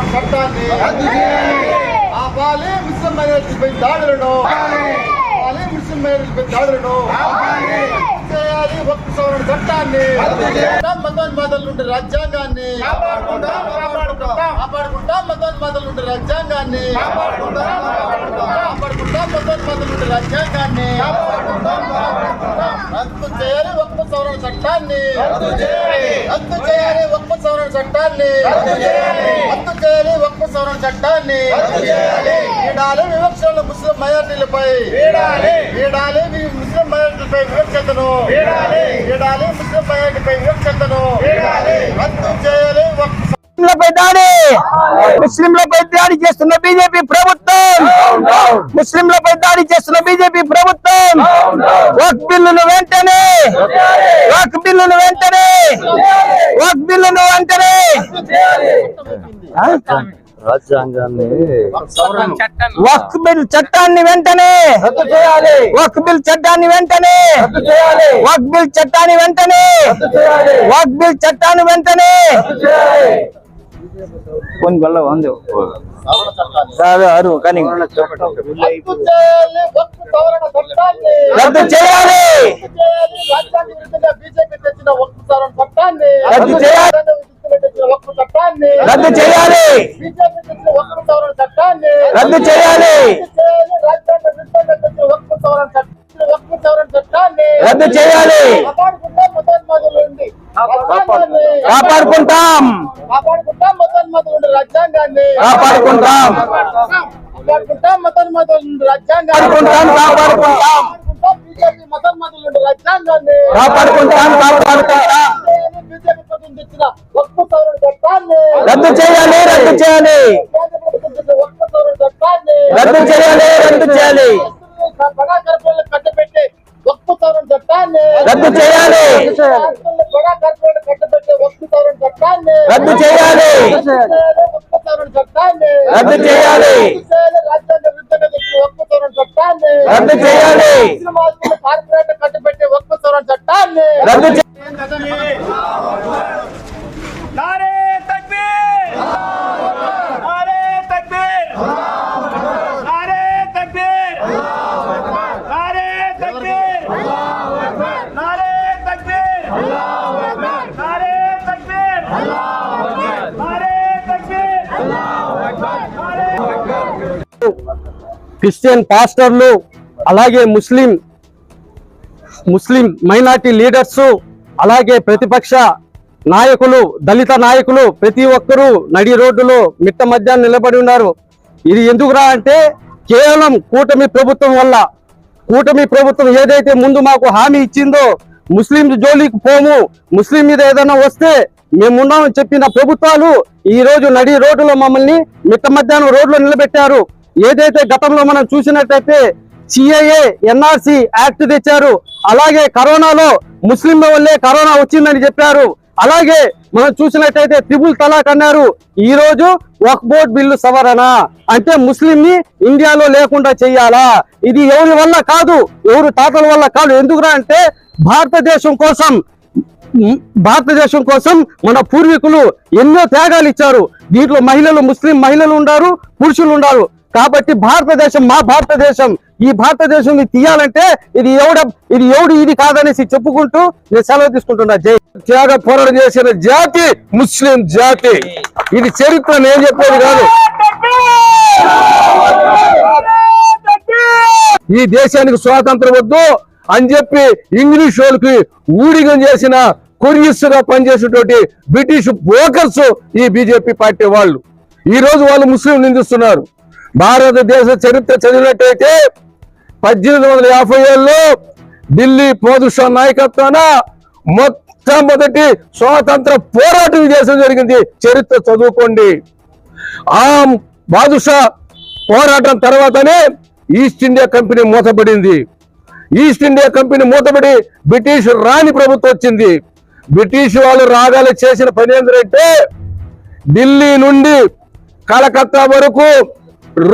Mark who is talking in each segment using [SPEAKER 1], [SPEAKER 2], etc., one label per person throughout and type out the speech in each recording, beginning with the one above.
[SPEAKER 1] సవరణ చట్టాన్ని ఆపాలి. ముస్లిం మైనారిటీపై దాడులను ఆపాలి. ముస్లిం మైనారిటీపై దాడులను చేయాలి. వక్ఫ్ సవరణ చట్టాన్ని మతోన్మాదాల నుండి రాజ్యాంగాన్ని కాపాడుకుంటాం. మతోన్మాదాల నుండి రాజ్యాంగాన్ని కాపాడుకుంటాం. మతోన్మాదాల నుండి రాజ్యాంగాన్ని రద్దు చేయాలి. వక్ఫ్ సవరణ చట్టాన్ని రద్దు చేయాలి. వక్ఫ్ సవరణ చట్టాన్ని రద్దు చేయాలి. వక్ఫ్ సవరణ చట్టాన్ని వీడాలి. వివక్షలను ముస్లిం మైనారిటీలపై వీడాలి. ముస్లిం మైనారిటీలపై వివక్షతను వీడాలి. ముస్లిం మైనారిటీపై వివక్షతను రద్దు చేయాలి.
[SPEAKER 2] ముస్లింలపై దాడి చేస్తున్న బీజేపీ ప్రభుత్వం ముస్లింలపై దాడి చేస్తున్న బీజేపీ ప్రభుత్వం వక్ఫ్ బిల్లును వెంటనే
[SPEAKER 3] రాజ్యాంగాన్ని
[SPEAKER 2] వక్ఫ్ బిల్ చట్టాన్ని వెంటనే వక్ఫ్ బిల్ చట్టాన్ని వెంటనే వక్ఫ్ బిల్ చట్టాన్ని వెంటనే వక్ఫ్ బిల్ చట్టాన్ని వెంటనే कोण बोलला वांदे సార్ అరు కానీ రద్దు చేయాలి.
[SPEAKER 1] రాజ్యాంగ విరుద్ధంగా బీజేపీ తెచ్చిన వక్ఫ్ సవరణ చట్టాన్ని
[SPEAKER 2] రద్దు చేయాలి. రద్దు చేయాలి.
[SPEAKER 1] బీజేపీ తెచ్చిన వక్ఫ్ సవరణ చట్టాన్ని
[SPEAKER 2] రద్దు చేయాలి.
[SPEAKER 1] రాజ్యాంగ విరుద్ధంగా తెచ్చిన వక్ఫ్ సవరణ చట్టాన్ని
[SPEAKER 2] రద్దు చేయాలి.
[SPEAKER 1] కాపాడుకుంటాం. మతోన్మాదాల నుండి
[SPEAKER 2] కాపాడుకుంటాం.
[SPEAKER 1] మతోన్మాదాల నుండి రాజ్యాంగాన్ని
[SPEAKER 2] కాపాడుకుంటాం.
[SPEAKER 1] మతోన్మాదాల నుండి రాజ్యాంగాన్ని బీజేపీ మతోన్మాదాల నుండి రాజ్యాంగాన్ని
[SPEAKER 2] కాపాడుకుంటాం.
[SPEAKER 1] బీజేపీ ప్రభుత్వం తెచ్చిన వక్ఫ్ సవరణ చట్టాన్ని
[SPEAKER 2] రద్దు చేయాలి. రద్దు చేయాలి.
[SPEAKER 1] వక్ఫ్ సవరణ చట్టాన్ని
[SPEAKER 2] రద్దు చేయాలి. రద్దు చేయాలి.
[SPEAKER 1] బడా కార్పొరేట్లకు కట్టబెట్టే వక్ఫ్ సవరణ చట్టాన్ని
[SPEAKER 2] రద్దు చేయాలి.
[SPEAKER 1] బడా కార్పొరేట్లకు కట్టబెట్టే వక్ఫ్ సవరణ చట్టాన్ని
[SPEAKER 2] రద్దు చేయాలి.
[SPEAKER 1] వక్ఫ్ సవరణ చట్టాన్ని
[SPEAKER 2] రద్దు చేయాలి.
[SPEAKER 1] రాజ్యాంగ విరుద్ధంగా తెచ్చిన వక్ఫ్ సవరణ చట్టాన్ని
[SPEAKER 2] రద్దు చేయాలి.
[SPEAKER 1] కార్పొరేట్ కట్టబెట్టే వక్ఫ్ సవరణ చట్టాన్ని
[SPEAKER 2] రద్దు చేయాలి.
[SPEAKER 4] नारे तकबीर नारे तकबीर नारे तकबीर नारे तकबीर नारे तकबीर नारे तकबीर नारे तकबीर
[SPEAKER 2] క్రిస్టియన్ పాస్టర్లు అలాగే ముస్లిం మైనారిటీ లీడర్స్ అలాగే ప్రతిపక్ష నాయకులు దళిత నాయకులు ప్రతి ఒక్కరూ నడి రోడ్డులో మిట్ట మధ్యాహ్నం నిలబడి ఉన్నారు. ఇది ఎందుకురా అంటే కేవలం కూటమి ప్రభుత్వం వల్ల. కూటమి ప్రభుత్వం ఏదైతే ముందు మాకు హామీ ఇచ్చిందో ముస్లిం జోలికి పోము, ముస్లిం మీద ఏదైనా వస్తే మేమున్నామని చెప్పిన ప్రభుత్వాలు ఈ రోజు నడి రోడ్డులో మమ్మల్ని మిట్ట మధ్యాహ్నం రోడ్లో నిలబెట్టారు. ఏదైతే గతంలో మనం చూసినట్టయితే సిఏఏ ఎన్ఆర్సి యాక్ట్ తెచ్చారు. అలాగే కరోనాలో ముస్లింల వల్లే కరోనా వచ్చిందని చెప్పారు. అలాగే మనం చూసినట్టయితే ట్రిపుల్ తలాక్ అన్నారు. ఈ రోజు వక్ఫ్ బోర్డ్ బిల్లు సవరణ అంటే ముస్లిం ని ఇండియాలో లేకుండా చెయ్యాలా? ఇది ఎవరి వల్ల కాదు, ఎవరు తాతల వల్ల కాదు. ఎందుకురా అంటే భారతదేశం కోసం మన పూర్వీకులు ఎన్నో త్యాగాలు ఇచ్చారు. దీంట్లో ముస్లిం మహిళలు ఉన్నారు, పురుషులు ఉన్నారు. కాబట్టి భారతదేశం మా భారతదేశం. ఈ భారతదేశం తీయాలంటే ఇది కాదనేసి చెప్పుకుంటూ నేను సెలవు తీసుకుంటున్నా. జై త్యాగ పోరాటం చేసిన జాతి ముస్లిం జాతి. ఇది చరిత్ర నేను చెప్పేది కాదు. ఈ దేశానికి స్వాతంత్రం వద్దు అని చెప్పి ఇంగ్లీష్ వాళ్ళకి ఊడిగం చేసిన కొరియస్ గా పనిచేసేటువంటి బ్రిటిష్ బ్రోకర్స్ ఈ బీజేపీ పార్టీ వాళ్ళు. ఈ రోజు వాళ్ళు ముస్లిం నిందిస్తున్నారు. భారతదేశ చరిత్ర చదివినట్టయితే 1857లో ఢిల్లీ పోదుషా నాయకత్వాన మొట్టమొదటి స్వాతంత్ర పోరాటం చేసడం జరిగింది. చరిత్ర చదువుకోండి. ఆ బాదుషా పోరాటం తర్వాతనే ఈస్ట్ ఇండియా కంపెనీ మూతపడింది. ఈస్ట్ ఇండియా కంపెనీ మూతపడి బ్రిటిష్ రాణి ప్రభుత్వం వచ్చింది. బ్రిటిష్ వాళ్ళు రాగాలి చేసిన పని ఏంటంటే ఢిల్లీ నుండి కలకత్తా వరకు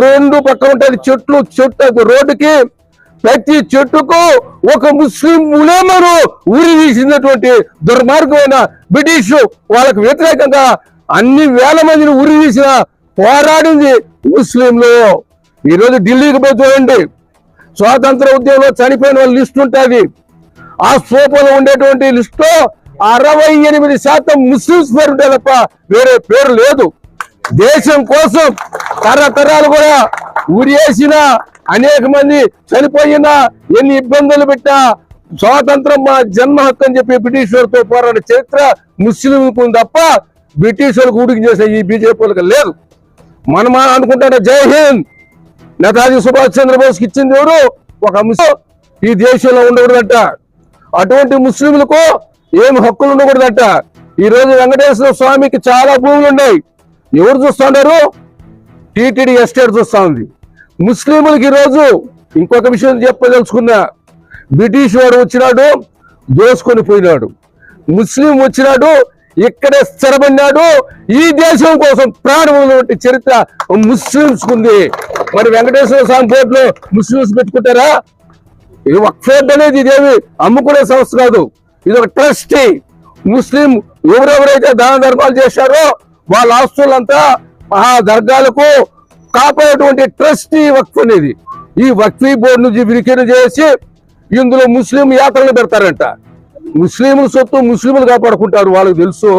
[SPEAKER 2] రెండు పక్కన ఉంటుంది చెట్టు రోడ్డుకి ప్రతి చెట్టుకు ఒక ముస్లిం ఉలేమను ఊరి తీసినటువంటి దుర్మార్గమైన బ్రిటిష్ వాళ్ళకు వ్యతిరేకంగా అన్ని వేల మందిని ఉరి తీసిన
[SPEAKER 3] పోరాడింది ముస్లింలు. ఈరోజు ఢిల్లీకి పోయి చూడండి, స్వాతంత్ర ఉద్యమంలో చనిపోయిన వాళ్ళ లిస్ట్ ఉంటుంది. ఆ సోపలో ఉండేటువంటి లిస్టులో 68% ముస్లింస్ పేరు ఉంటాయి తప్ప వేరే పేరు లేదు. దేశం కోసం తరతరాలు కూడా ఉరేసిన అనేక మంది చనిపోయినా, ఎన్ని ఇబ్బందులు పెట్టినా స్వాతంత్రం మా జన్మ హక్కు అని చెప్పి బ్రిటిష్ వారితో పోరాడిన చరిత్ర ముస్లింలకు తప్ప బ్రిటిష్ వాళ్ళకు ఊడికి చేసే ఈ బీజేపీ వాళ్ళకి లేదు. మనం అనుకుంటారా జై హింద్ నేతాజీ సుభాష్ చంద్రబోస్కి ఇచ్చింది ఎవరు? ఒక ముస్లిం. ఈ దేశంలో ఉండకూడదట. అటువంటి ముస్లింలకు ఏమి హక్కులు ఉండకూడదట. ఈ రోజు వెంకటేశ్వర స్వామికి చాలా భూములు ఉన్నాయి. ఎవరు చూస్తున్నారు? టీటీడీ ఎస్టేట్ చూస్తా ఉంది. ముస్లింలకు ఈరోజు ఇంకొక విషయం చెప్పదలుచుకున్నా. బ్రిటిష్ వాడు వచ్చినాడు, దోసుకొని పోయినాడు. ముస్లిం వచ్చినాడు, ఇక్కడే స్థిరపడినాడు. ఈ దేశం కోసం ప్రాణం చరిత్ర ముస్లింస్ ఉంది. మరి వెంకటేశ్వర స్వామి బోర్డులో ముస్లింస్ పెట్టుకుంటారా? ఇది వక్ఫ్ బోర్డు అనేది ఇదేమి అమ్ముకునే సంస్థ కాదు. ఇది ఒక ట్రస్టీ. ముస్లిం ఎవరెవరైతే దాన ధర్మాలు చేశారో వాళ్ళ ఆస్తులంతా ఆ దర్గాలకు కాపాడేటువంటి ట్రస్టీ వక్ఫ్ అనేది. ఈ వక్ఫీ బోర్డు నుంచి విరికిన చేసి ఇందులో ముస్లిం యాత్రలు పెడతారంట. ముస్లింల సొత్తు ముస్లింలు కాపాడుకుంటారు. వాళ్ళకి తెలుసు.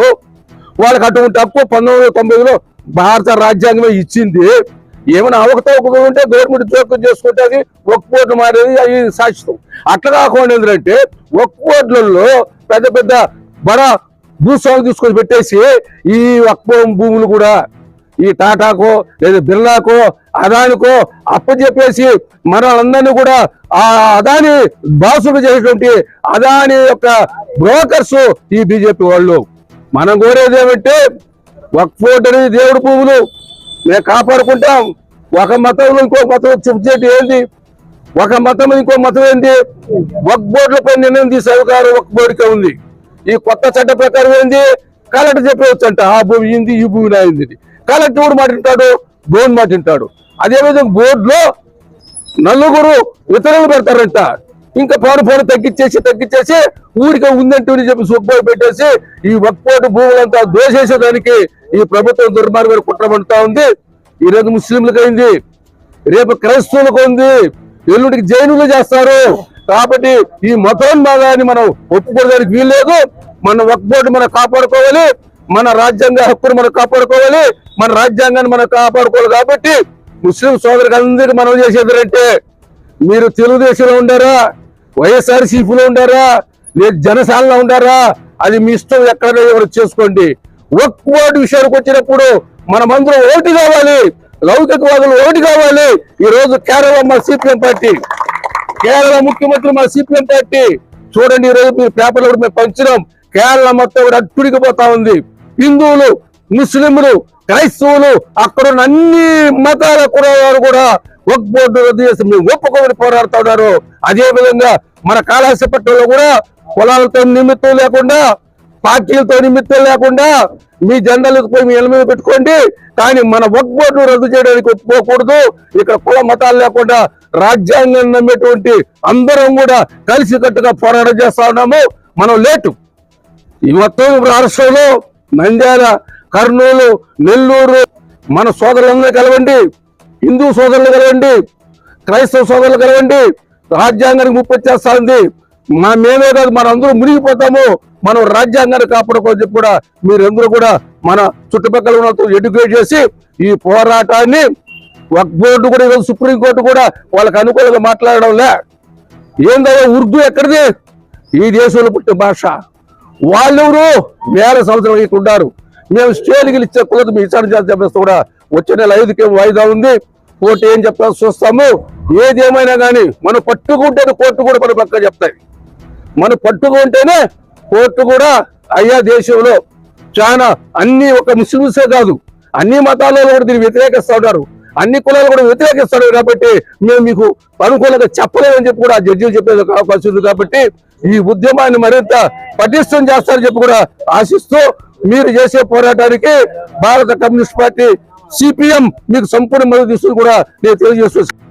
[SPEAKER 3] వాళ్ళకి అటువంటి హక్కు 1990లో భారత రాజ్యాంగమే ఇచ్చింది. ఏమైనా అవకతవకలు ఉంటే గవర్నమెంట్ జోక్యం చేసుకుంటే అది వక్ఫ్ బోర్డు మారేది అది శాశ్వతం. అట్లా కాకుండా ఏంటంటే వక్ఫ్ బోర్డులలో పెద్ద పెద్ద బడా భూస్వాములు తీసుకొని పెట్టేసి ఈ వక్ఫ్ భూములు కూడా ఈ టాటాకో లేదా బిర్లాకో అదానికో అప్పచెప్పేసి మనలందరినీ కూడా ఆ అదాని బాసులు చేసేటువంటి అదాని యొక్క బ్రోకర్స్ ఈ బీజేపీ వాళ్ళు. మనం కోరేది ఏమంటే వక్ఫ్ బోర్డు అనేది దేవుడి భూములు మేము కాపాడుకుంటాం. ఒక మతంలో ఇంకో మతం చెప్పేది ఏంది? ఒక మతం ఇంకో మతం ఏంది? వక్ఫ్ బోర్డులపై నిర్ణయం తీసే అధికారం వక్ఫ్ బోర్డుకే ఉంది. ఈ కొత్త చట్ట ప్రకారం ఏంది? కలెక్టర్ చెప్పవచ్చు అంట ఆ భూమి ఇంది ఈ భూమి నాయింది. కలెక్టర్ కూడా మాటింటాడు, బోర్డు మాటింటాడు. అదేవిధంగా బోర్డులో నలుగురు ఇతరులు పెడతారంట. ఇంకా పౌరు తగ్గించేసి ఊరికే ఉందంటూ చెప్పి సుబ్బోయి పెట్టేసి ఈ వక్ఫ్ బోర్డు భూములంతా దోషేసేదానికి ఈ ప్రభుత్వం దుర్మార్గం కుట్రబడుతా ఉంది. ఈ రోజు ముస్లింలకు అయింది, రేపు క్రైస్తవులకు ఉంది, ఎల్లుడికి జైనులు చేస్తారు. కాబట్టి ఈ మతోన్మాదాన్ని మనం ఒప్పుకోవడానికి వీల్లేదు. మన వక్ఫ్ బోర్డు మనం కాపాడుకోవాలి, మన రాజ్యాంగ హక్కును మనం కాపాడుకోవాలి, మన రాజ్యాంగాన్ని మనం కాపాడుకోవాలి. కాబట్టి ముస్లిం సోదరులకు అందరికీ మనం చేసేది అంటే మీరు తెలుగుదేశంలో ఉండారా, వైఎస్ఆర్సీపీలో ఉండారా, లేదు జనసేనలో ఉండారా, అది మీ ఇష్టం. ఎక్కడైనా ఎవరు చేసుకోండి. వక్ఫ్ బోర్డు విషయానికి వచ్చినప్పుడు మనమందరం ఓటు కావాలి, లౌకికవాదులు ఓటు కావాలి. ఈ రోజు కేరళ మా సిపిఎం పార్టీ, కేరళ ముఖ్యమంత్రి మా సిపిఎం పార్టీ. చూడండి ఈ రోజు మీరు పేపర్లో కూడా మేము పంచినాం. కేరళ మొత్తం కూడా అట్టుడికి పోతా ఉంది. హిందువులు, ముస్లింలు, క్రైస్తవులు, అక్కడ ఉన్న అన్ని మతాల కూడా వక్ఫ్ బోర్డు రద్దు చేసి మేము ఒప్పుకోమని పోరాడుతూ ఉన్నారు. అదే విధంగా మన కాళహస్తిపట్నంలో కూడా కులాలతో నిమిత్తం లేకుండా, పార్టీలతో నిమిత్తం లేకుండా మీ జెండాలకు పోయి మీ ఎల మీద పెట్టుకోండి. కానీ మన వక్ఫ్ బోర్డును రద్దు చేయడానికి ఒప్పుకోకూడదు. ఇక్కడ కుల మతాలు లేకుండా రాజ్యాంగం నమ్మేటువంటి అందరం కూడా కలిసికట్టుగా పోరాటం చేస్తా ఉన్నాము. మనం లేటు ఈ మొత్తం రాష్ట్రంలో నంద్యాల, కర్నూలు, నెల్లూరు మన సోదరులందరూ కలవండి, హిందూ సోదరులు కలవండి, క్రైస్తవ సోదరులు కలవండి. రాజ్యాంగానికి ముప్పు వచ్చేస్తా ఉంది. మేమే కాదు మనందరూ మునిగిపోతాము. మనం రాజ్యాంగాన్ని కాపాడుకోని చెప్పి కూడా మీరందరూ కూడా మన చుట్టుపక్కల ఉన్న ఎడ్యుకేట్ చేసి ఈ పోరాటాన్ని వక్ఫ్ బోర్డు కూడా ఈరోజు సుప్రీంకోర్టు కూడా వాళ్ళకి అనుకూలంగా మాట్లాడడంలే. ఏందో ఉర్దూ ఎక్కడిది? ఈ దేశంలో పుట్టిన భాష. వాళ్ళెవరు వేల సంవత్సరాలు ఇక్కడ ఉన్నారు. మేము స్టేట్కి ఇచ్చే కులత మీ ఇచ్చాడు చెప్పేస్తే కూడా వచ్చే నెల 5కి వాయిదా ఉంది. కోర్టు ఏం చెప్తా చూస్తాము. ఏదేమైనా కానీ మనం పట్టుకుంటేనే కోర్టు కూడా మన పక్క చెప్తాయి. మనం పట్టుకుంటేనే కోర్టు కూడా అయ్యా దేశంలో చాలా అన్ని ఒక ముస్లింసే కాదు అన్ని మతాలలో కూడా దీన్ని వ్యతిరేకిస్తూ ఉన్నారు, అన్ని కులాలు కూడా వ్యతిరేకిస్తారు. కాబట్టి మేము మీకు అనుకూలంగా చెప్పలేమని చెప్పి కూడా జడ్జీలు చెప్పేది అవకాశం ఉంది. కాబట్టి ఈ ఉద్యమాన్ని మరింత పటిష్టం చేస్తారని చెప్పి కూడా ఆశిస్తూ మీరు చేసే పోరాటానికి భారత కమ్యూనిస్ట్ పార్టీ సిపిఎం మీకు సంపూర్ణ మద్దతు ఇస్తుంది కూడా నేను తెలియజేస్తున్నాను.